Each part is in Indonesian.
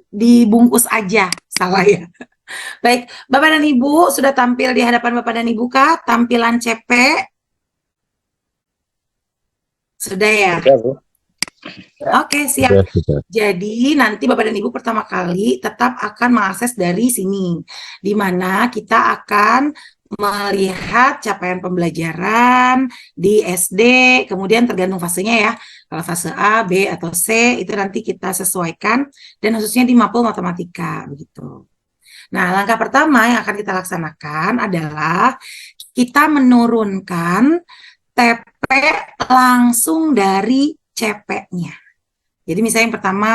dibungkus aja. Salah ya. Baik, Bapak dan Ibu sudah tampil di hadapan Bapak dan Ibu kah? Tampilan CP? Sudah ya? Sudah, Bu. Oke, siap. Sudah. Jadi nanti Bapak dan Ibu pertama kali tetap akan mengakses dari sini, di mana kita akan melihat capaian pembelajaran di SD, kemudian tergantung fasenya ya. Kalau fase A, B, atau C, itu nanti kita sesuaikan, dan khususnya di Mapel Matematika, begitu. Nah, langkah pertama yang akan kita laksanakan adalah kita menurunkan TP langsung dari CP-nya. Jadi misalnya yang pertama,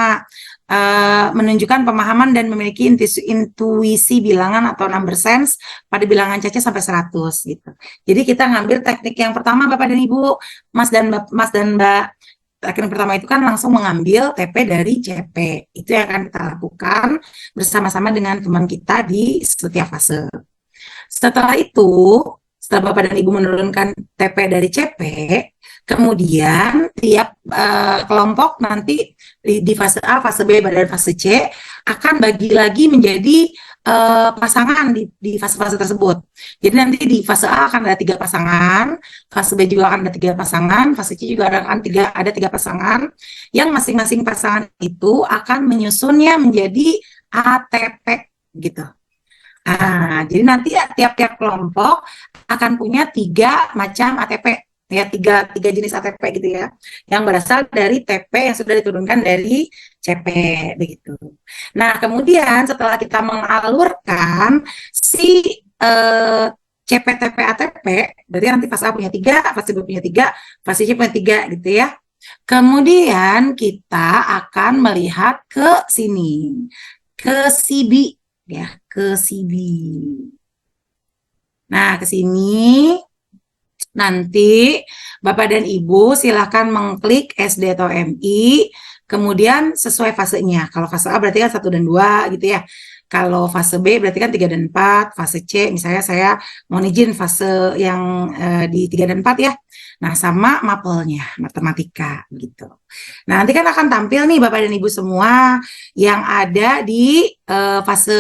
menunjukkan pemahaman dan memiliki intuisi bilangan atau number sense pada bilangan caca sampai 100 gitu. Jadi kita ngambil teknik yang pertama Bapak dan Ibu, Mas dan Mbak, teknik yang pertama itu kan langsung mengambil TP dari CP. Itu yang akan kita lakukan bersama-sama dengan teman kita di setiap fase. Setelah itu, setelah Bapak dan Ibu menurunkan TP dari CP, kemudian tiap kelompok nanti di fase A, fase B, dan fase C akan bagi lagi menjadi pasangan di fase-fase tersebut. Jadi nanti di fase A akan ada 3 pasangan, fase B juga akan ada 3 pasangan, fase C juga akan ada 3 pasangan, yang masing-masing pasangan itu akan menyusunnya menjadi ATP gitu. Nah, jadi nanti tiap-tiap kelompok akan punya 3 macam ATP, ya, tiga jenis ATP gitu ya, yang berasal dari TP yang sudah diturunkan dari CP begitu. Nah, kemudian setelah kita mengalurkan si CP, TP, ATP, berarti nanti fase A punya 3, fase B punya 3, fase C punya 3 gitu ya. Kemudian kita akan melihat ke sini, ke CB ya, ke CB. Nah, ke sini nanti Bapak dan Ibu silakan mengklik SD atau MI, kemudian sesuai fasenya. Kalau fase A berarti kan 1 dan 2 gitu ya. Kalau fase B berarti kan 3 dan 4, fase C misalnya saya mau izin fase yang di 3 dan 4 ya. Nah, sama mapelnya, matematika gitu. Nah, nanti kan akan tampil nih Bapak dan Ibu semua yang ada di fase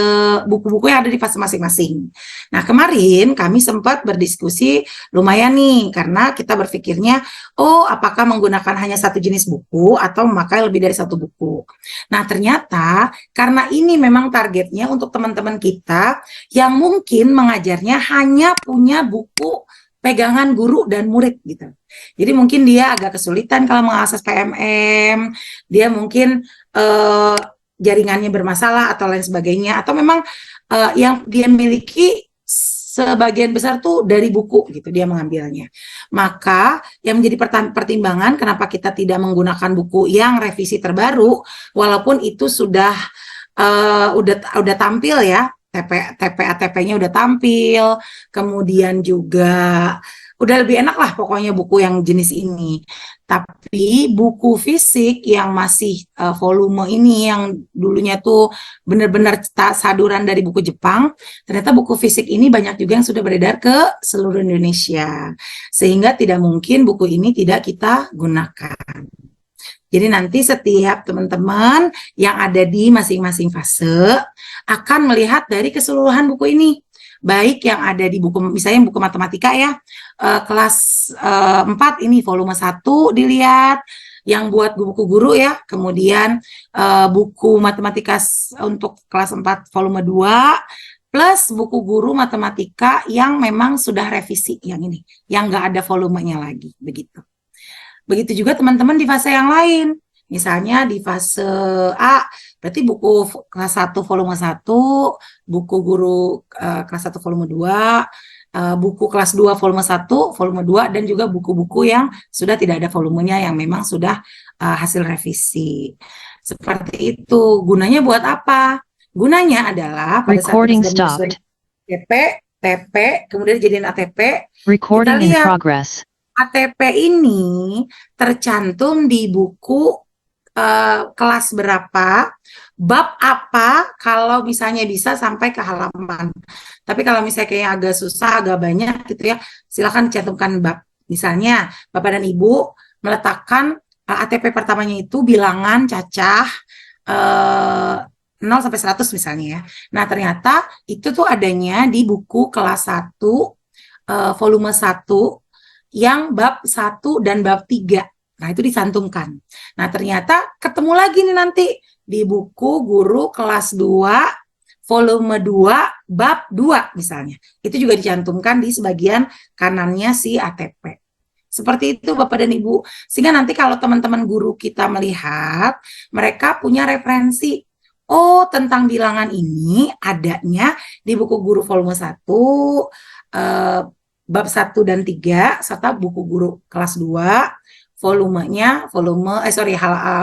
buku-buku yang ada di fase masing-masing. Nah, kemarin kami sempat berdiskusi lumayan nih, karena kita berpikirnya, oh apakah menggunakan hanya satu jenis buku atau memakai lebih dari satu buku. Nah, ternyata karena ini memang targetnya untuk teman-teman kita yang mungkin mengajarnya hanya punya buku pegangan guru dan murid gitu. Jadi mungkin dia agak kesulitan kalau mengakses PMM, dia mungkin jaringannya bermasalah atau lain sebagainya, atau memang yang dia miliki sebagian besar tuh dari buku gitu dia mengambilnya. Maka yang menjadi pertimbangan kenapa kita tidak menggunakan buku yang revisi terbaru, walaupun itu sudah udah tampil ya, ATP-nya udah tampil, kemudian juga udah lebih enak lah pokoknya buku yang jenis ini. Tapi buku fisik yang masih volume ini yang dulunya tuh benar-benar saduran dari buku Jepang, ternyata buku fisik ini banyak juga yang sudah beredar ke seluruh Indonesia. Sehingga tidak mungkin buku ini tidak kita gunakan. Jadi nanti setiap teman-teman yang ada di masing-masing fase akan melihat dari keseluruhan buku ini. Baik yang ada di buku, misalnya buku matematika ya, kelas 4 ini volume 1 dilihat, yang buat buku guru ya, kemudian buku matematika untuk kelas 4 volume 2, plus buku guru matematika yang memang sudah revisi yang ini, yang nggak ada volumenya lagi, begitu. Begitu juga teman-teman di fase yang lain. Misalnya di fase A, berarti buku kelas 1 volume 1, buku guru kelas 1 volume 2, buku kelas 2 volume 1, volume 2, dan juga buku-buku yang sudah tidak ada volumenya yang memang sudah hasil revisi. Seperti itu. Gunanya buat apa? Gunanya adalah pada saat kita sudah TP, TP, kemudian jadiin ATP, kita lihat ATP ini tercantum di buku kelas berapa, bab apa, kalau misalnya bisa sampai ke halaman. Tapi kalau misalnya kayaknya agak susah, agak banyak gitu ya, silakan cantumkan bab. Misalnya Bapak dan Ibu meletakkan ATP pertamanya itu bilangan cacah 0 sampai 100 misalnya ya. Nah, ternyata itu tuh adanya di buku kelas 1 volume 1 yang bab 1 dan bab 3. Nah, itu dicantumkan. Nah, ternyata ketemu lagi nih nanti di buku guru kelas 2 volume 2 bab 2 misalnya. Itu juga dicantumkan di sebagian kanannya si ATP. Seperti itu Bapak dan Ibu. Sehingga nanti kalau teman-teman guru kita melihat, mereka punya referensi. Oh, tentang bilangan ini adanya di buku guru volume 1, bab 1 dan 3, serta buku guru kelas 2,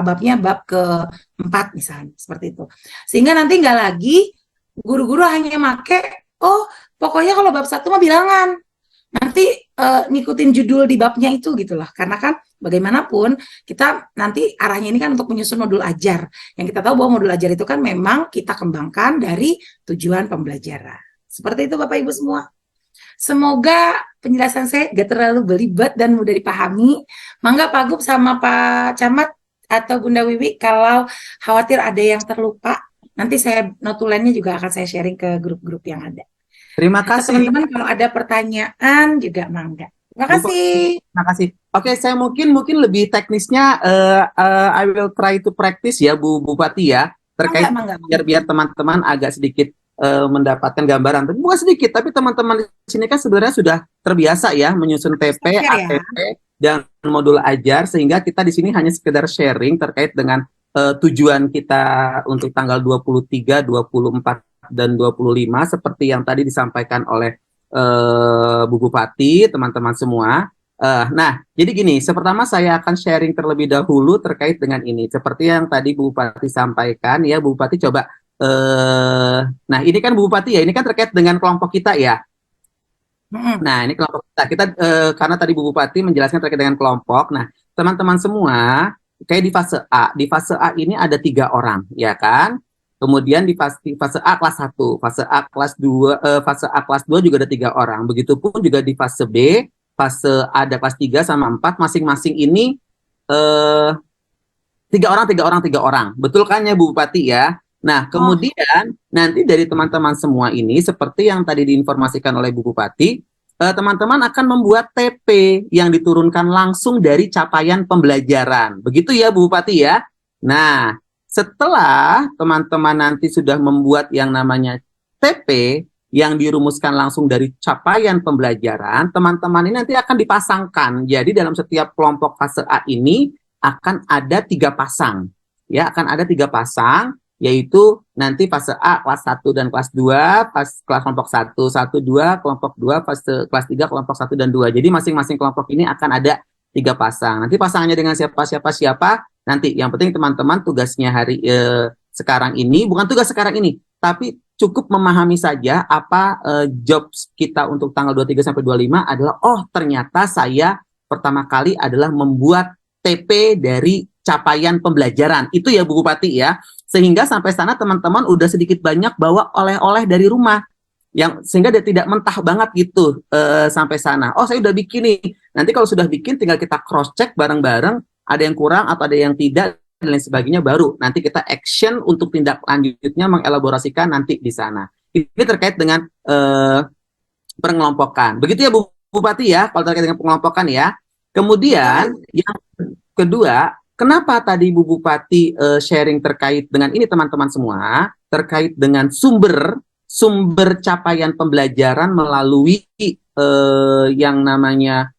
babnya bab ke-4 misalnya, seperti itu. Sehingga nanti nggak lagi guru-guru hanya make, oh pokoknya kalau bab 1 mah bilangan, nanti ngikutin judul di babnya itu gitu loh. Karena kan bagaimanapun kita nanti arahnya ini kan untuk menyusun modul ajar. Yang kita tahu bahwa modul ajar itu kan memang kita kembangkan dari tujuan pembelajaran. Seperti itu Bapak Ibu semua. Semoga penjelasan saya gak terlalu belibet dan mudah dipahami. Mangga Pak Gub sama Pak Camat atau Bunda Wiwi kalau khawatir ada yang terlupa, nanti saya notulennya juga akan saya sharing ke grup-grup yang ada. Terima kasih. Teman-teman kalau ada pertanyaan juga mangga. Terima kasih. Terima kasih. Oke, saya mungkin lebih teknisnya I will try to practice ya Bu Bupati ya, terkait biar teman-teman agak sedikit mendapatkan gambaran. Tapi bukan sedikit, tapi teman-teman di sini kan sebenarnya sudah terbiasa ya menyusun TP, ATP dan modul ajar, sehingga kita di sini hanya sekedar sharing terkait dengan tujuan kita untuk tanggal 23, 24 dan 25 seperti yang tadi disampaikan oleh Bu Bupati, teman-teman semua. Nah, jadi gini, pertama saya akan sharing terlebih dahulu terkait dengan ini. Seperti yang tadi Bu Bupati sampaikan ya, Bu Bupati coba. Nah, ini kan Bu Bupati ya, ini kan terkait dengan kelompok kita ya. Nah, ini kelompok kita. Karena tadi Bu Bupati menjelaskan terkait dengan kelompok. Nah, teman-teman semua, kayak di fase A. Di fase A ini ada 3 orang, ya kan? Kemudian di fase A kelas 1, fase A kelas 2, fase A kelas 2 juga ada 3 orang. Begitupun juga di fase B, fase A ada kelas 3 sama 4, masing-masing ini 3 orang. Betul kan ya Bu Bupati ya? Nah, kemudian nanti dari teman-teman semua ini, seperti yang tadi diinformasikan oleh Bu Bupati, teman-teman akan membuat TP yang diturunkan langsung dari capaian pembelajaran. Begitu ya Bu Bupati ya? Nah, setelah teman-teman nanti sudah membuat yang namanya TP yang dirumuskan langsung dari capaian pembelajaran, teman-teman ini nanti akan dipasangkan. Jadi dalam setiap kelompok fase A ini akan ada 3 pasang. Ya, akan ada 3 pasang, yaitu nanti fase A kelas 1 dan kelas 2, kelas kelompok 1, 1, 2, kelompok 2, fase kelas 3, kelompok 1 dan 2. Jadi masing-masing kelompok ini akan ada 3 pasang. Nanti pasangannya dengan siapa, nanti yang penting teman-teman tugasnya sekarang ini, bukan tugas sekarang ini, tapi cukup memahami saja apa jobs kita untuk tanggal 23 sampai 25 adalah, oh ternyata saya pertama kali adalah membuat TP dari capaian pembelajaran. Itu ya Bu Bupati ya. Sehingga sampai sana teman-teman udah sedikit banyak bawa oleh-oleh dari rumah. Sehingga dia tidak mentah banget gitu sampai sana. Oh saya udah bikin nih. Nanti kalau sudah bikin tinggal kita cross check bareng-bareng. Ada yang kurang atau ada yang tidak dan lain sebagainya, baru nanti kita action untuk tindak lanjutnya mengelaborasikan nanti di sana. Ini terkait dengan pengelompokan. Begitu ya Bu Bupati ya, kalau terkait dengan pengelompokan ya. Kemudian yang kedua, kenapa tadi Bu Bupati sharing terkait dengan ini teman-teman semua, terkait dengan sumber capaian pembelajaran melalui yang namanya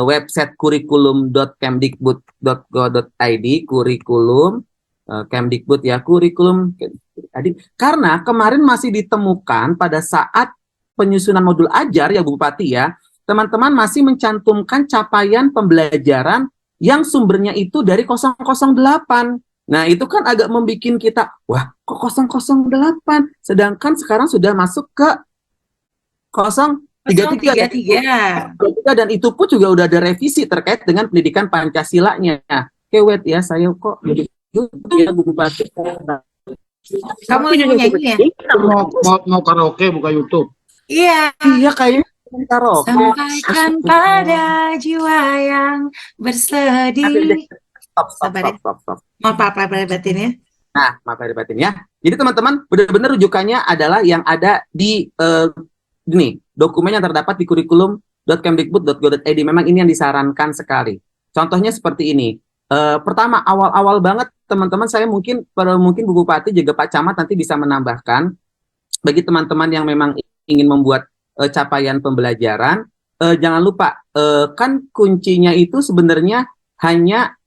website kurikulum.kemdikbud.go.id, kurikulum Kemdikbud ya, kurikulum. Karena kemarin masih ditemukan pada saat penyusunan modul ajar ya Bu Bupati ya, teman-teman masih mencantumkan capaian pembelajaran yang sumbernya itu dari 008. Nah, itu kan agak membuat kita, wah, kok 008? Sedangkan sekarang sudah masuk ke 033. Dan itu pun juga udah ada revisi terkait dengan pendidikan Pancasilanya. Kewet ya, saya kok ya Bu Bupati. Kamu lagi nyanyi ya? Mau karaoke buka YouTube. Iya. Iya kayaknya. Sampaikan pada jiwa yang bersedih. Stop. Mau apa batin ya? Nah, maaf lahir batin ya. Jadi teman-teman, benar-benar rujukannya adalah yang ada di ini, dokumen yang terdapat di kurikulum.kemdikbud.go.id. Memang ini yang disarankan sekali. Contohnya seperti ini. Pertama, awal-awal banget teman-teman, saya mungkin Bu Bupati juga Pak Camat nanti bisa menambahkan bagi teman-teman yang memang ingin membuat capaian pembelajaran, jangan lupa kan kuncinya itu sebenarnya hanya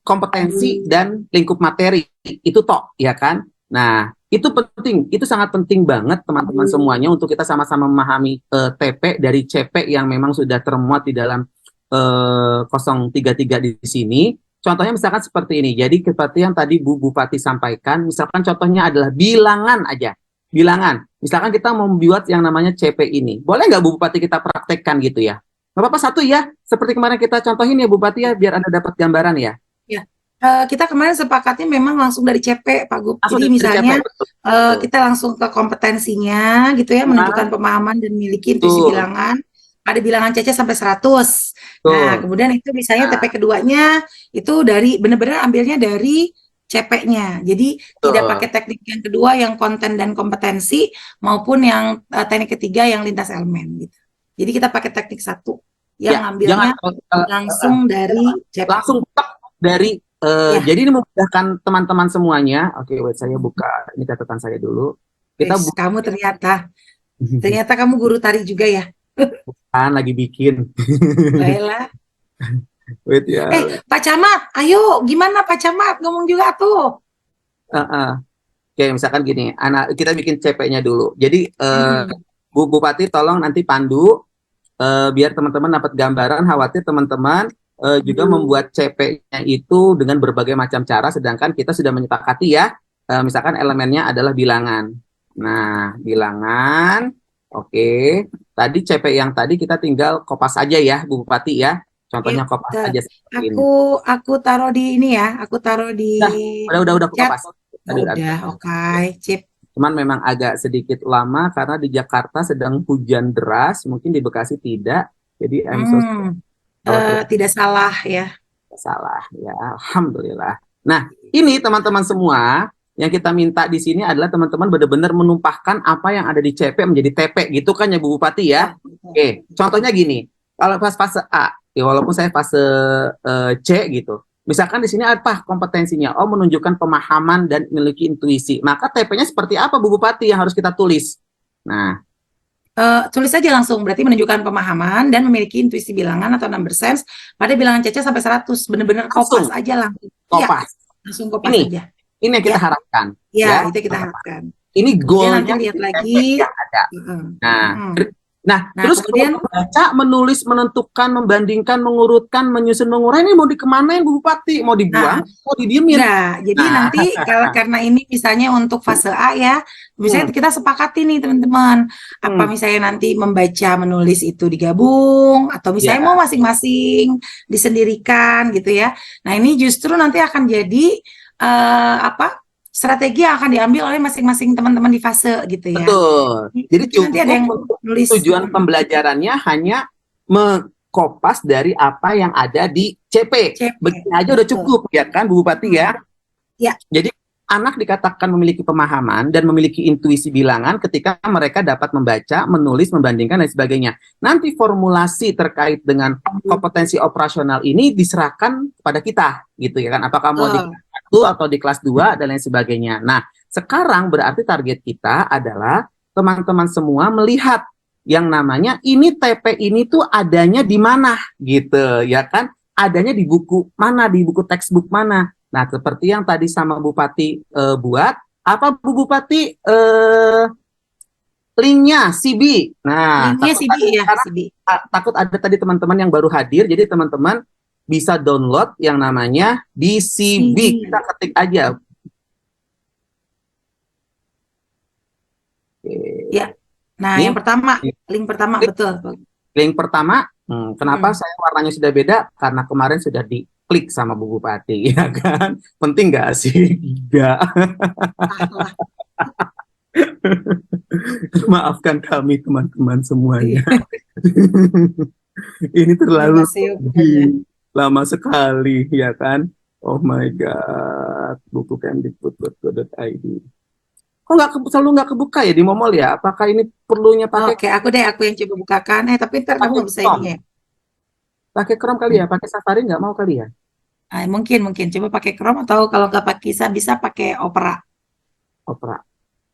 kompetensi dan lingkup materi itu toh, ya kan? Nah, itu penting, itu sangat penting banget teman-teman semuanya untuk kita sama-sama memahami TP dari CP yang memang sudah termuat di dalam 033 di sini. Contohnya misalkan seperti ini. Jadi seperti yang tadi Bu Bupati sampaikan, misalkan contohnya adalah bilangan aja. Bilangan. Misalkan kita mau membuat yang namanya CP ini. Boleh nggak Bu Bupati kita praktekkan gitu ya? Nggak apa-apa satu ya. Seperti kemarin kita contohin ya Bu Bupati ya, biar Anda dapat gambaran ya. Ya. Kita kemarin sepakatnya memang langsung dari CP, Pak Gub. Langsung Jadi dari misalnya CP, betul. kita langsung ke kompetensinya gitu ya, menunjukkan pemahaman dan memiliki intuisi Betul. bilangan. Ada bilangan CC sampai 100. Nah, Betul. kemudian itu misalnya Nah, TP keduanya itu dari benar-benar ambilnya dari CP-nya. Jadi tidak pakai betul. teknik yang kedua yang konten dan kompetensi maupun yang teknik ketiga yang lintas elemen gitu. Jadi kita pakai teknik satu yang Ya, jangan ngambilnya langsung dari CP. langsung tek dari Ya. jadi ini memudahkan teman-teman semuanya. Oke, wait, saya buka ini catatan saya dulu. Kita Wes, kamu ternyata kamu guru tari juga ya. bukan lagi bikin. Baiklah. Wait ya. Pak Camat, ayo gimana Pak Camat ngomong juga tuh. Oke, misalkan gini, kita bikin CP-nya dulu. Jadi Bu Bupati tolong nanti pandu biar teman-teman dapat gambaran. Khawatir teman-teman juga membuat CP-nya itu dengan berbagai macam cara, sedangkan kita sudah menyepakati ya, misalkan elemennya adalah bilangan. Nah, bilangan, oke. Tadi CP yang tadi kita tinggal kopas aja ya, Bu Bupati ya. Contohnya kopas aja seperti ini. Aku taruh di ini ya, aku taruh di Udah chat. kopas. Udah, oke, Cip. Cuman memang agak sedikit lama karena di Jakarta sedang hujan deras, mungkin di Bekasi tidak. Jadi tidak salah ya. Salah ya, alhamdulillah. Nah, ini teman-teman semua yang kita minta di sini adalah teman-teman benar-benar menumpahkan apa yang ada di CP menjadi TP gitu kan ya Bu Bupati ya. Oke, contohnya gini. Kalau pas fase A, ya walaupun saya fase C gitu. Misalkan di sini apa kompetensinya? Oh, menunjukkan pemahaman dan memiliki intuisi. Maka TP-nya seperti apa Bu Bupati yang harus kita tulis? Nah, tulis saja langsung, berarti menunjukkan pemahaman dan memiliki intuisi bilangan atau number sense pada bilangan CC sampai 100. Benar-benar kopas aja langsung. Kopas. Ya, langsung kopas aja. Ini yang kita harapkan. Ya, itu kita harapkan. Ini goalnya nanti lihat lagi. Ada. Nah, terus kemudian baca, menulis, menentukan, membandingkan, mengurutkan, menyusun, mengurai, ini mau dikemanain Bu Bupati? Mau dibuang? Mau didiemin? Nah, jadi nanti karena ini misalnya untuk fase A ya, misalnya kita sepakati nih teman-teman, apa misalnya nanti membaca, menulis itu digabung, atau misalnya mau masing-masing disendirikan gitu ya. Nah, ini justru nanti akan jadi strategi yang akan diambil oleh masing-masing teman-teman di fase gitu ya. Betul. Jadi nanti ada yang nulis. Tujuan pembelajarannya hanya mengkopas dari apa yang ada di CP. Begini aja udah cukup ya kan Bu Bupati ya. Ya. Jadi anak dikatakan memiliki pemahaman dan memiliki intuisi bilangan ketika mereka dapat membaca, menulis, membandingkan dan sebagainya. Nanti formulasi terkait dengan kompetensi operasional ini diserahkan kepada kita gitu ya kan. Apakah mau di kelas 1 atau di kelas 2 dan lain sebagainya. Nah, sekarang berarti target kita adalah teman-teman semua melihat yang namanya ini TP ini tuh adanya di mana gitu ya kan. Adanya di buku mana, di buku textbook mana. Nah, seperti yang tadi sama Bupati buat, apa Bu Bupati linknya CB. Nah, linknya CB ya, CB. Takut ada tadi teman-teman yang baru hadir, jadi teman-teman bisa download yang namanya di CB. Kita ketik aja. Ya. Nah, yang pertama, link pertama betul. Link pertama, kenapa saya warnanya sudah beda? Karena kemarin sudah diklik sama Bu Bupati, ya kan? Penting nggak sih? Nggak. Maafkan kami teman-teman semuanya. Ini terlalu lama sekali, ya kan? Oh my God, buku kemdikbud.go.id. Kok selalu nggak kebuka ya di Momol ya? Apakah ini perlunya pakai Oke, aku yang coba bukakan. Tapi ntar kamu pakai nggak bisa Chrome? ininya ya. Pakai Chrome kali ya? Pakai Safari nggak mau kali ya? Mungkin coba pakai Chrome atau kalau nggak pakai bisa pakai Opera. Opera.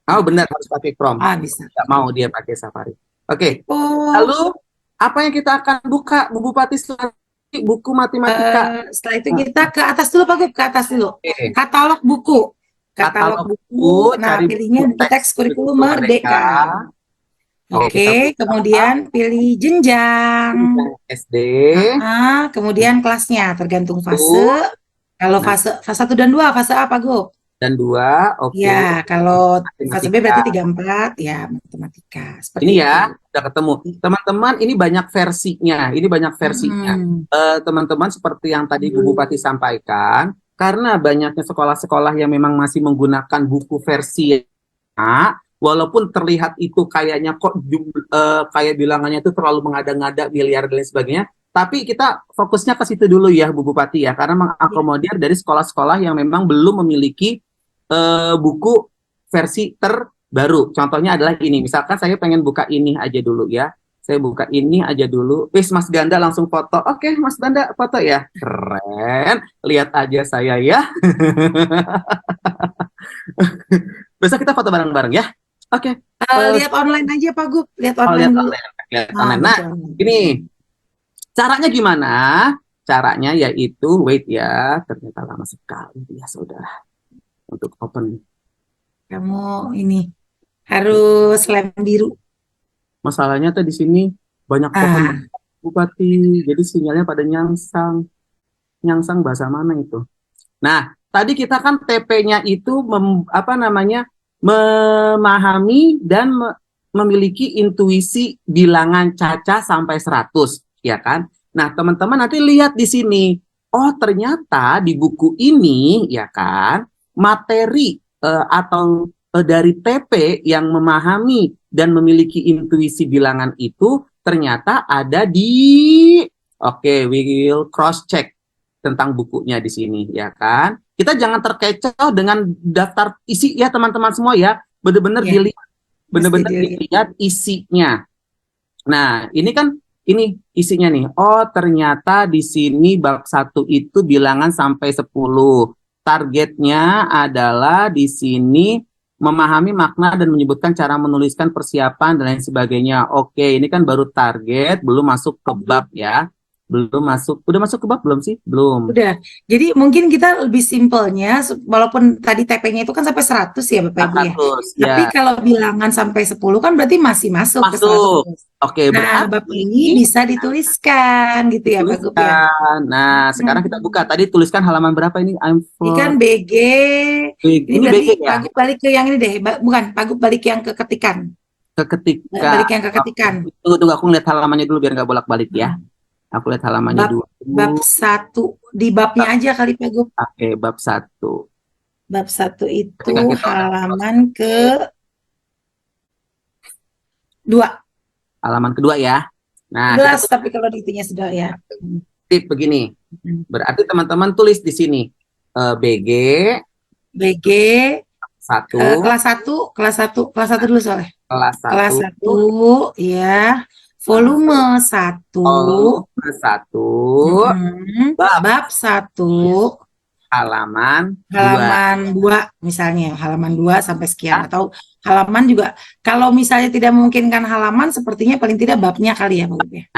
Oh benar harus pakai Chrome. Bisa. Nggak mau dia pakai Safari. Oke. Oh, Lalu apa yang kita akan buka Bu Bupati selanjutnya? Buku matematika. setelah itu kita ke atas dulu, Pak Gub, ke atas dulu. Oke. Katalog buku. Katalog Katalog buku. buku, Nah, cari pilihnya buku buku teks teks kurikulum kurikulum mereka. Merdeka. Oke, kita Oke, kemudian pilih jenjang. SD. Kemudian kelasnya tergantung fase. Itu. Kalau Nah, fase 1 dan 2, fase apa, Gub? dan 2, Ya, oke. kalau fase B Matematika. berarti 3 4, ya matematika. Seperti Ini itu. ya, udah ketemu. Teman-teman, ini banyak versinya. Ini banyak versinya. Mm-mm. Teman-teman, seperti yang tadi Bu Bupati sampaikan, karena banyaknya sekolah-sekolah yang memang masih menggunakan buku versi A, walaupun terlihat itu kayaknya kok kayak bilangannya itu terlalu mengada-ngada miliar dan lain sebagainya, tapi kita fokusnya ke situ dulu ya Bu Bupati ya, karena mengakomodir dari sekolah-sekolah yang memang belum memiliki buku versi terbaru. Contohnya adalah ini, misalkan saya pengen buka ini aja dulu ya. Saya buka ini aja dulu. Mas Ganda langsung foto. Oke, Mas Ganda foto ya. Keren. Lihat aja saya ya. Besok kita foto bareng-bareng ya. Oke. Lihat online aja, Pak Gub. Lihat Oh, online lihat dulu. online. Lihat online. Nah, Betul. ini caranya gimana? Caranya yaitu, wait ya, ternyata lama sekali ya saudara untuk open. Kamu ini harus lem biru. Masalahnya tuh di sini banyak pohon Ah, Bupati, jadi sinyalnya pada nyangsang. Nyangsang bahasa mana itu? Nah, tadi kita kan TP-nya itu apa namanya? Memahami dan memiliki intuisi bilangan caca sampai 100, ya kan? Nah, teman-teman nanti lihat di sini. Oh, ternyata di buku ini, ya kan, materi atau dari TP yang memahami dan memiliki intuisi bilangan itu ternyata ada di, oke, we will cross check tentang bukunya di sini, ya kan? Kita jangan terkecoh dengan daftar isi ya teman-teman semua ya. Benar-benar ya, dilihat, mesti benar-benar dilihat. dilihat isinya. Nah, ini kan ini isinya nih. Oh, ternyata di sini bab 1 itu bilangan sampai 10. Targetnya adalah di sini memahami makna dan menyebutkan cara menuliskan persiapan dan lain sebagainya. Oke, ini kan baru target, belum masuk ke bab ya. Belum masuk. Udah masuk ke bab belum sih? Belum. Udah. Jadi mungkin kita lebih simpelnya, walaupun tadi TP-nya itu kan sampai 100 ya Bapak Ibu ya. 400 Tapi ya. kalau bilangan sampai 10 kan berarti masih masuk ke Masuk. 100. Oke, Nah, Bapak ini berarti bisa dituliskan gitu ya Pak Gub ya. dituliskan. Nah, sekarang kita buka. Hmm. Tadi tuliskan halaman berapa ini? I'm Ini kan for BG. big. Ini Ini berarti BG Pak ya. Gub balik ke yang ini deh. Bukan, Pak Gub balik yang ke ketikan. Ketika Balik yang ke ketikan. tunggu aku ngeliat halamannya dulu biar nggak bolak-balik ya. Aku lihat halamannya Bab dulu. bab 1 di babnya aja kali Pak Gub. Oke, bab 1. Bab 1 itu Ketika kita udah halaman ke-2. halaman kedua ya. Nah, kita 11 tapi kalau di itunya sudah ya. tip begini. Berarti teman-teman tulis di sini BG BG 1, kelas 1 dulu soalnya. kelas Kelas 1, 1 ya. Volume 1. volume 1, Bab 1 halaman 2. halaman 2 misalnya, halaman 2 sampai sekian atau halaman juga kalau misalnya tidak memungkinkan halaman sepertinya paling tidak babnya kali ya Pak Gub ya.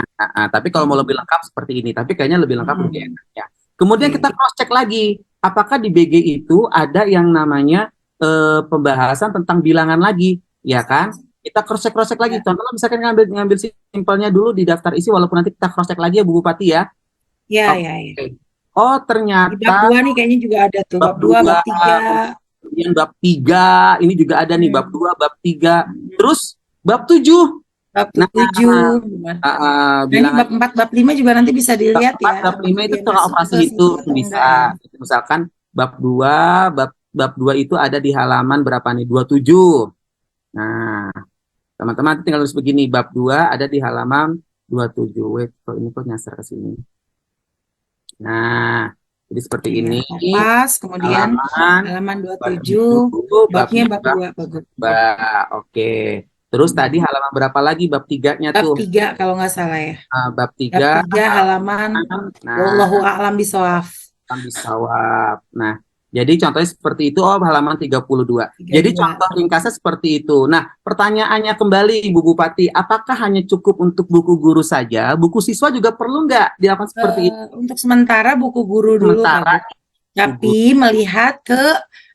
Tapi kalau mau lebih lengkap seperti ini, tapi kayaknya lebih lengkap lebih enak ya. Kemudian kita Oke. cross check lagi, apakah di BG itu ada yang namanya pembahasan tentang bilangan lagi, ya kan? Kita cross check lagi. Ya, Contohnya misalkan ngambil simpelnya dulu di daftar isi, walaupun nanti kita cross check lagi ya Bu Bupati ya. ya, Oke. ya, ya. Oh Di bab ternyata 2 nih kayaknya juga ada tuh, bab bab 2, 2, bab 3. kemudian bab 3, ini juga ada nih bab 2, bab 3, terus bab 7. Bab Nah, 7. Nah, ini bilangan bab 4, bab 5 juga nanti bisa bab dilihat 4, ya, bab 5 apakah itu dia soal masuk operasi ke situ hitung atau enggak ya. bisa. Misalkan bab 2, bab 2 itu ada di halaman berapa nih? 27. Nah, teman-teman tinggal tulis begini, bab 2 ada di halaman 27. Wait, kok ini kok nyasar ke sini. Nah, Jadi seperti Iya, ini, Kompas, kemudian halaman halaman 27, 27, babnya babnya bab bab 2, bagus. oke. Terus tadi halaman berapa lagi bab 3-nya Bab tuh? 3 kalau nggak salah ya. Bab Bab 3 3 halaman nah, wallahu a'lam bishawab. bisawab. Nah, jadi contohnya seperti itu, halaman 32. Jadi 32. contoh ringkasnya seperti itu. Nah, pertanyaannya kembali, Bu Bupati, apakah hanya cukup untuk buku guru saja? Buku siswa juga perlu nggak dilakukan seperti itu? Untuk sementara buku guru dulu Pak Sementara Bu. buku, Tapi melihat ke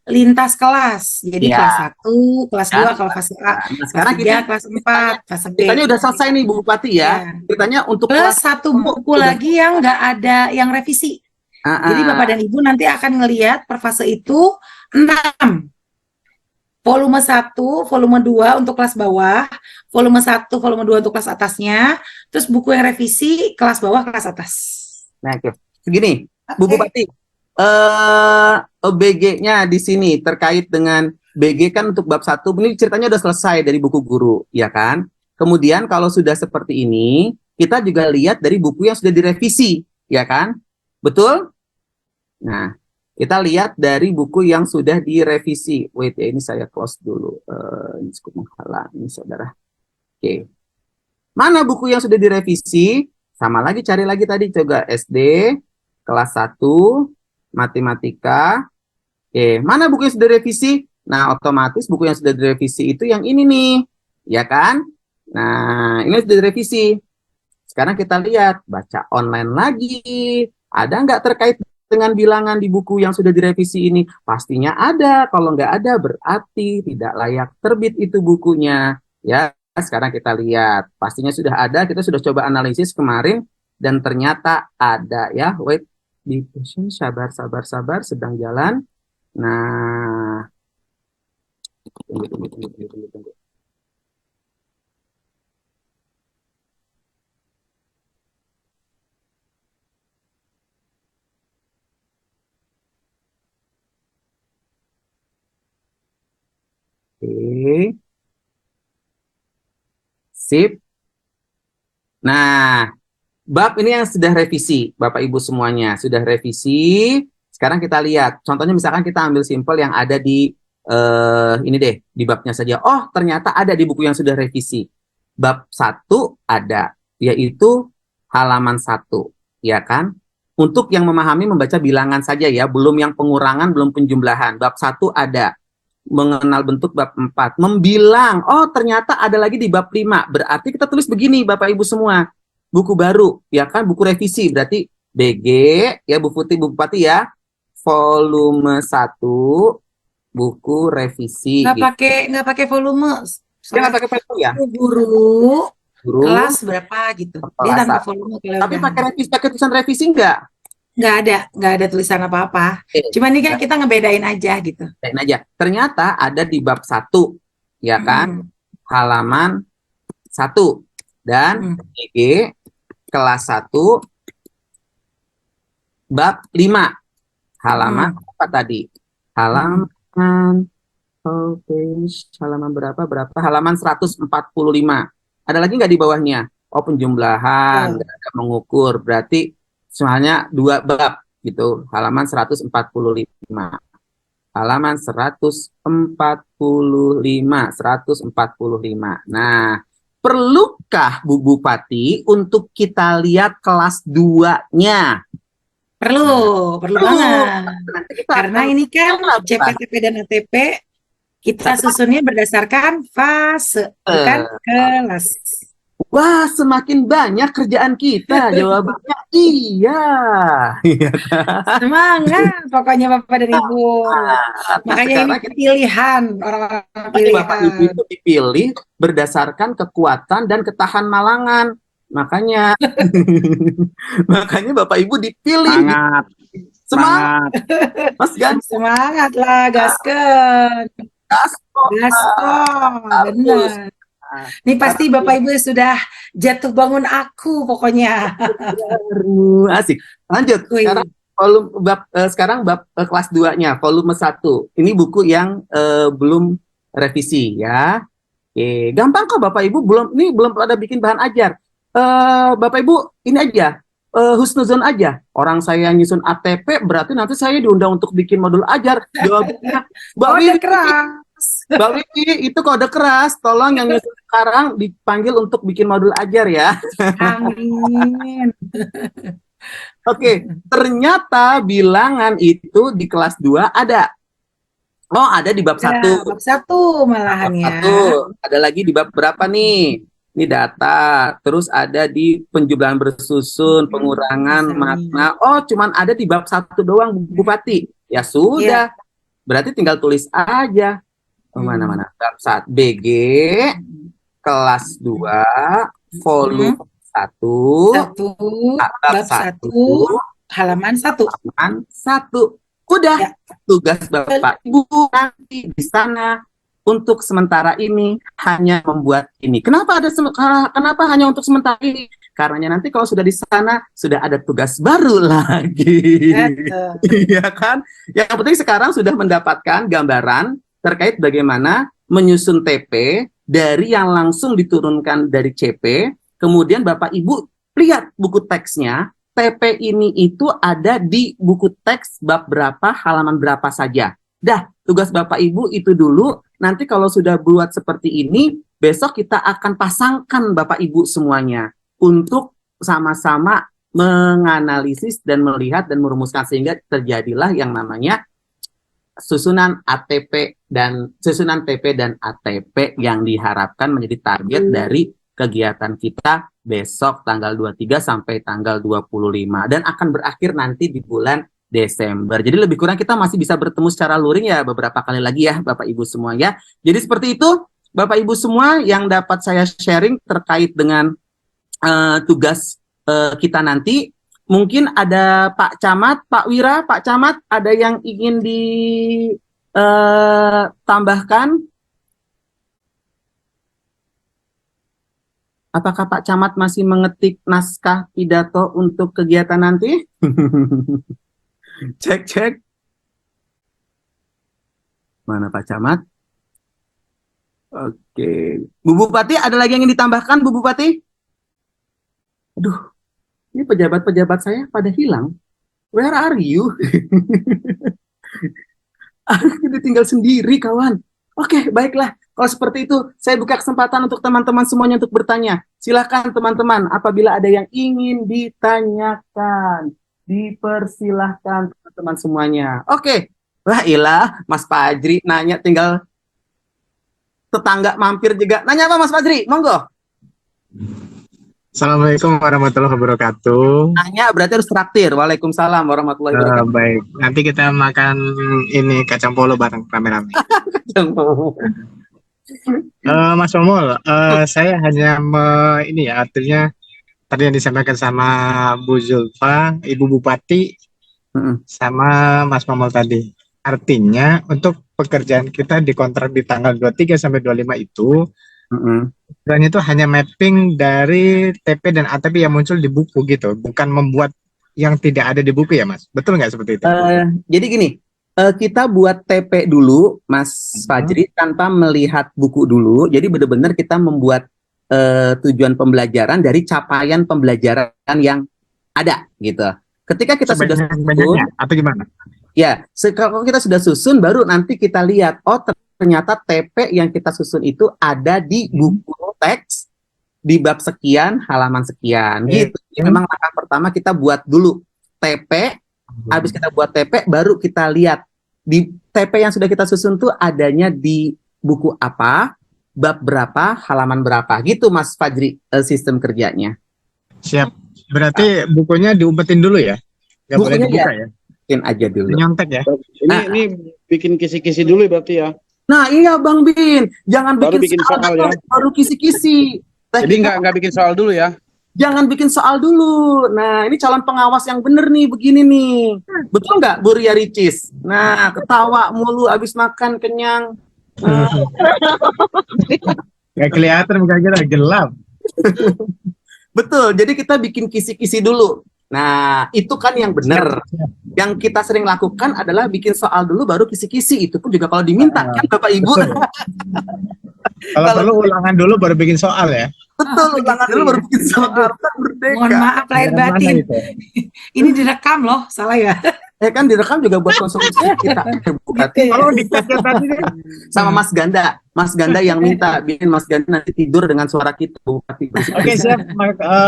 lintas kelas. Jadi kelas ya, 1, kelas 2 kan? kalau fase A, Nah, kelas sekarang 3, kita kelas ceritanya, 4, fase B. ceritanya udah selesai nih, Bu Bupati ya. Ya. Ceritanya untuk Plus kelas satu buku udah. lagi yang nggak ada yang revisi. Jadi Bapak dan Ibu nanti akan ngelihat per fase itu 6. Volume 1, volume 2 untuk kelas bawah, volume 1, volume 2 untuk kelas atasnya, terus buku yang revisi kelas bawah, kelas atas. Nah, oke. Segini, Bu Oke. Bupati, BG-nya di sini terkait dengan BG kan untuk bab 1, ini ceritanya udah selesai dari buku guru, ya kan? Kemudian kalau sudah seperti ini, kita juga lihat dari buku yang sudah direvisi, ya kan? Betul? Nah, kita lihat dari buku yang sudah direvisi. Wait ya, ini saya close dulu. Ini cukup menghalang, ini saudara. Oke. Mana buku yang sudah direvisi? Sama lagi, cari lagi tadi, coba SD, kelas 1, matematika. Oke, mana buku yang sudah direvisi? Nah, otomatis buku yang sudah direvisi itu yang ini nih, ya kan? Nah, ini sudah direvisi. Sekarang kita lihat, baca online lagi. Ada nggak terkait dengan bilangan di buku yang sudah direvisi ini? Pastinya ada. Kalau nggak ada, berarti tidak layak terbit itu bukunya. Ya, sekarang kita lihat. Pastinya sudah ada. Kita sudah coba analisis kemarin dan ternyata ada ya. Wait, be patient, sabar, sabar, sabar, sedang jalan. Nah, tunggu. Oke, sip. Nah, bab ini yang sudah revisi, Bapak Ibu semuanya sudah revisi. Sekarang kita lihat, contohnya misalkan kita ambil simpel yang ada di ini deh, di babnya saja. Oh, ternyata ada di buku yang sudah revisi. Bab 1 ada, yaitu halaman 1, ya kan? Untuk yang memahami membaca bilangan saja ya, belum yang pengurangan, belum penjumlahan. Bab 1 ada. Mengenal bentuk bab 4. Membilang, oh ternyata ada lagi di bab 5. Berarti kita tulis begini Bapak Ibu semua. Buku baru, ya kan? Buku revisi. Berarti BG, ya Bu Putih, Bu Bupati ya. Volume 1, buku revisi. Nggak pakai volume. Dia nggak Soalnya pakai penu ya? guru Guru, kelas berapa gitu. Dia kelas tanpa 1. volume kalau Tapi udah. pakai tulisan revisi nggak? Nggak ada tulisan apa-apa. Oke, Cuma ini kan kita ngebedain aja gitu. bacain aja. Ternyata ada di bab 1, ya kan? Halaman 1. Dan BG kelas 1 bab 5. Halaman apa tadi? Halaman page halaman berapa? Halaman 145. Ada lagi nggak di bawahnya? Oh, penjumlahan, nggak ada mengukur. Berarti semuanya 2 bab gitu. Halaman 145. Halaman 145. Nah, perlukah Bu Bupati untuk kita lihat kelas 2-nya? Perlu banget. Nanti kita Karena akan ini kan lakukan. CPTP dan ATP kita susunnya berdasarkan fase, bukan kelas. Wah, semakin banyak kerjaan kita. Jawabannya iya. Semangat pokoknya Bapak dan Ibu. Makanya ini Sekarang pilihan, orang-orang Bapak Ibu pilihan. itu dipilih berdasarkan kekuatan dan ketahan malangan. Makanya Bapak Ibu dipilih. Semangat. Mas Gan. Semangat lah, gasken. Gaskon, benar. Ini pasti Bapak Ibu sudah jatuh bangun aku pokoknya. Asik. Lanjut. Sekarang bab kelas 2-nya, volume 1. Ini buku yang belum revisi ya. Gampang kok Bapak Ibu, belum ada bikin bahan ajar. Bapak Ibu ini aja. husnuzon aja. Orang saya nyusun ATP, berarti nanti saya diundang untuk bikin modul ajar. Jawabnya, Mbak Kode Wiwi, keras. Mbak Wiwi, itu kode keras. Tolong yang nyusun sekarang dipanggil untuk bikin modul ajar ya. Amin. Oke, ternyata bilangan itu di kelas 2 ada. Oh, ada di bab Ya, 1. bab 1 malahan ya. Satu, ada lagi di bab berapa nih? Ini data, terus ada di penjumlahan bersusun, pengurangan makna. Oh, cuman ada di bab 1 doang, Bupati. Ya sudah, berarti tinggal tulis aja. Mana-mana. Bab 1, BG, kelas 2, volume 1, 1, bab bab 1, 1, halaman 1. halaman 1. Udah, Ya. tugas Bapak Ibu nanti di sana untuk sementara ini hanya membuat ini. Kenapa kenapa hanya untuk sementara ini? Karena nanti kalau sudah di sana sudah ada tugas baru lagi. Iya kan? Yang penting sekarang sudah mendapatkan gambaran terkait bagaimana menyusun TP dari yang langsung diturunkan dari CP. Kemudian Bapak Ibu lihat buku teksnya. TP ini itu ada di buku teks bab berapa, halaman berapa saja. Dah, tugas Bapak Ibu itu dulu. Nanti kalau sudah buat seperti ini, besok kita akan pasangkan Bapak Ibu semuanya untuk sama-sama menganalisis dan melihat dan merumuskan sehingga terjadilah yang namanya susunan ATP dan susunan TP dan ATP yang diharapkan menjadi target dari kegiatan kita besok tanggal 23 sampai tanggal 25 dan akan berakhir nanti di bulan Desember. Jadi lebih kurang kita masih bisa bertemu secara luring ya beberapa kali lagi ya Bapak Ibu semua ya. Jadi seperti itu Bapak Ibu semua yang dapat saya sharing terkait dengan tugas kita nanti. Mungkin ada Pak Camat, Pak Wira, Pak Camat ada yang ingin ditambahkan? Apakah Pak Camat masih mengetik naskah pidato untuk kegiatan nanti? Cek. Mana Pak Camat? Oke. Bu Bupati, ada lagi yang ingin ditambahkan, Bu Bupati? Aduh, ini pejabat-pejabat saya pada hilang. Where are you? Aku tinggal sendiri, kawan. Oke, baiklah. Kalau seperti itu, saya buka kesempatan untuk teman-teman semuanya untuk bertanya. Silakan teman-teman, apabila ada yang ingin ditanyakan, dipersilahkan teman-teman semuanya. Oke. Wah ilah, Mas Fajri nanya tinggal tetangga mampir juga. Nanya apa Mas Fajri? Monggo. Assalamualaikum warahmatullahi wabarakatuh. Nanya berarti harus traktir. Waalaikumsalam warahmatullahi wabarakatuh. Baik, nanti kita makan ini kacang polo bareng rame-rame. Mas Omol, saya hanya ini ya artinya tadi yang disampaikan sama Bu Zulfa, Ibu Bupati, sama Mas Omol tadi. Artinya untuk pekerjaan kita di kontrak di tanggal 23 sampai 25 itu, dan itu hanya mapping dari TP dan ATP yang muncul di buku gitu, bukan membuat yang tidak ada di buku ya Mas? Betul nggak seperti itu? Jadi gini, kita buat TP dulu, Mas Fajri, tanpa melihat buku dulu. Jadi benar-benar kita membuat tujuan pembelajaran dari capaian pembelajaran yang ada, gitu. Ketika kita sudah susun, atau gimana? Ya, kalau kita sudah susun, baru nanti kita lihat, oh ternyata TP yang kita susun itu ada di buku teks di bab sekian, halaman sekian, gitu. Jadi memang langkah pertama kita buat dulu TP. Habis kita buat TP, baru kita lihat di TP yang sudah kita susun tuh adanya di buku apa, bab berapa, halaman berapa, gitu Mas Fajri sistem kerjanya. Siap. Berarti bukunya diumpetin dulu ya? Nggak boleh dibuka ya? Bikin aja dulu. Nyontek ya? Ini bikin kisi-kisi dulu berarti ya? Nah iya Bang Bin, jangan bikin soal ya. Baru kisi-kisi. Jadi nggak bikin soal dulu ya? Jangan bikin soal dulu. Nah, ini calon pengawas yang bener nih, begini nih. Betul nggak, Bu Ria Ricis? Nah, ketawa mulu abis makan kenyang. Nggak kelihatan muka kita gelap. Betul, jadi kita bikin kisi-kisi dulu. Nah, itu kan yang benar. Yang kita sering lakukan adalah bikin soal dulu baru kisi-kisi. Itu pun juga kalau diminta kan Bapak Ibu. Kalau perlu ulangan dulu baru bikin soal ya. Betul, begitu ulangan dulu ya. baru bisa Aduh, mengharapkan mohon merdeka. maaf lahir Daerah mana batin. itu? Ini direkam loh, salah ya? Kan direkam juga buat konsumsi kita, Bu Gitu Bupati. ya. Oh, dikatnya tadi deh. Sama Mas Ganda yang minta bikin Mas Ganda nanti tidur dengan suara kita, Bu Bupati. Oke, siap.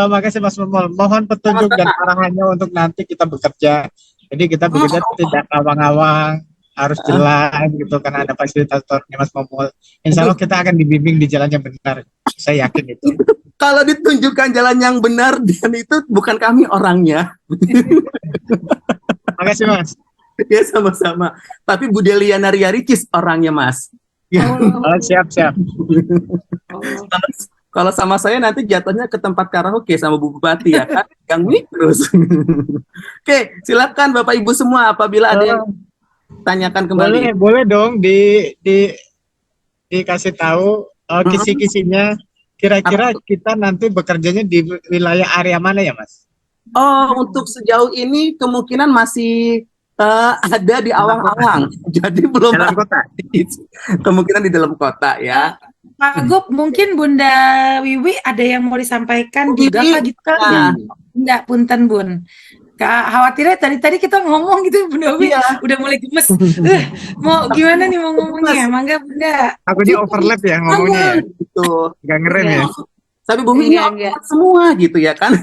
Makasih Mas Momol. Mohon petunjuk dan arahannya untuk nanti kita bekerja. Jadi kita bekerja tidak awang-awang, harus jelas gitu karena ada fasilitatornya Mas Momol. Insya Allah kita akan dibimbing di jalan yang benar. Saya yakin itu. Kalau ditunjukkan jalan yang benar dan itu bukan kami orangnya. Makasih Mas. Ya sama-sama. Tapi Bu Deliana Ria Ricis orangnya, Mas. Ya. Oh, siap. Oh. Kalau sama saya nanti jatuhnya ke tempat karaoke sama Bu Bupati ya kan, yang mic terus. Oke, silakan Bapak Ibu semua apabila ada yang tanyakan kembali. Boleh dong dikasih tahu kisi-kisinya. Kira-kira kita nanti bekerjanya di wilayah area mana ya Mas? Oh, untuk sejauh ini kemungkinan masih ada di awang-awang. Jadi belum Dalam kota. kemungkinan di dalam kota ya. Pak Gup, mungkin Bunda Wiwi ada yang mau disampaikan Bu juga Wiwi, Kak, gitu kan? nah. Enggak, punten Bun. Khawatirnya tadi kita ngomong gitu Bunda Wiwi Iya. udah mulai gemes. Mau gimana nih mau ngomongnya? Mangga Bunda. Takutnya overlap ya ngomongnya ya. Gitu. Gak ngerem ya. Tapi Bu Wiwi Enggak. semua gitu ya kan.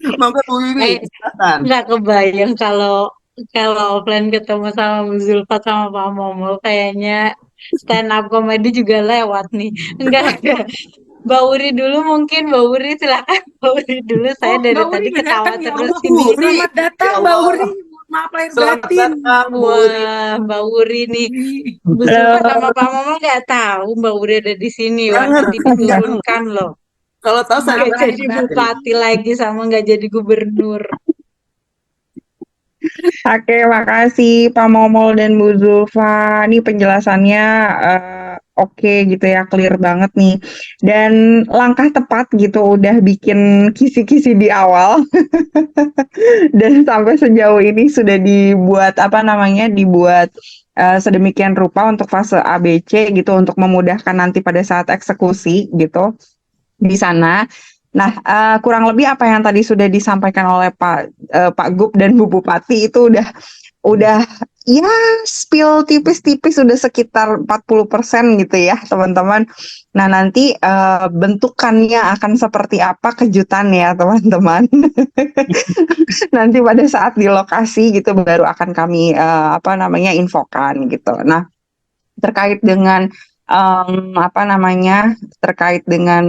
Monggo Bu Wiwi, silakan. Nggak kebayang kalau offline ketemu sama Bu Zulfa sama Pak Momol kayaknya stand up comedy juga lewat nih. Enggak. Mbak Uri dulu mungkin, Mbak Uri silakan Mbak Uri dulu. Saya dari Mbak Uri tadi udah ketawa datang, ya terus Allah. ini. Selamat datang Ya Mbak Allah. Uri. Maaf lahir Selamat batin. datang Bu Uri. Wah, Mbak Uri nih. Bu Zulfa sama Pak Momol nggak tahu Mbak Uri ada di sini. Wah, nanti diturunkan loh. Kalau tahu saya Nggak jadi bupati lagi sama nggak jadi gubernur. Oke, makasih Pak Momol dan Bu Zulfa. Ini penjelasannya oke gitu ya, clear banget nih. Dan langkah tepat gitu udah bikin kisi-kisi di awal. Dan sampai sejauh ini sudah dibuat dibuat sedemikian rupa untuk fase ABC gitu untuk memudahkan nanti pada saat eksekusi gitu di sana. Nah, kurang lebih apa yang tadi sudah disampaikan oleh Pak Gup dan Bu Bupati itu udah ya spill tipis-tipis udah sekitar 40% gitu ya, teman-teman. Nah, nanti bentukannya akan seperti apa kejutan ya, teman-teman. Nanti pada saat di lokasi gitu baru akan kami infokan gitu. Nah, terkait dengan terkait dengan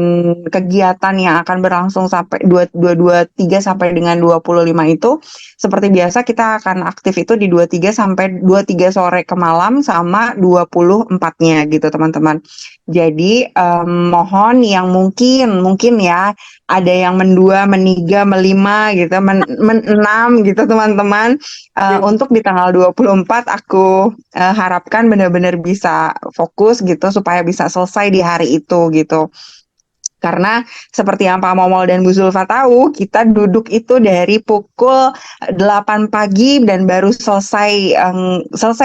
kegiatan yang akan berlangsung sampai 23 sampai dengan 25 itu seperti biasa kita akan aktif itu di 23 sampai 23 sore ke malam sama 24-nya gitu teman-teman. Jadi mohon yang mungkin ya ada yang mendua, meniga, melima gitu, menenam gitu teman-teman. Untuk di tanggal 24 aku harapkan benar-benar bisa fokus gitu supaya bisa selesai di hari itu gitu. Karena seperti yang Pak Momol dan Bu Zulfa tahu, kita duduk itu dari pukul 8 pagi dan baru selesai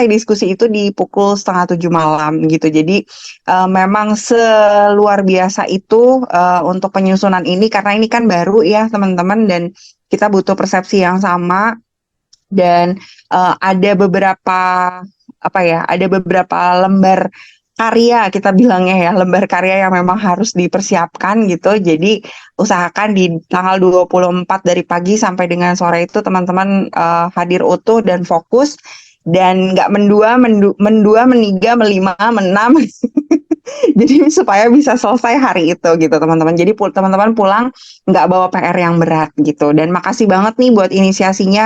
diskusi itu di pukul setengah 7 malam gitu. Jadi memang seluar biasa itu untuk penyusunan ini karena ini kan baru ya teman-teman dan kita butuh persepsi yang sama dan ada beberapa lembar karya kita bilangnya ya, lembar karya yang memang harus dipersiapkan gitu. Jadi usahakan di tanggal 24 dari pagi sampai dengan sore itu teman-teman hadir utuh dan fokus dan nggak mendua, meniga, melima, menam. Jadi supaya bisa selesai hari itu gitu teman-teman. Jadi teman-teman pulang nggak bawa PR yang berat gitu. Dan makasih banget nih buat inisiasinya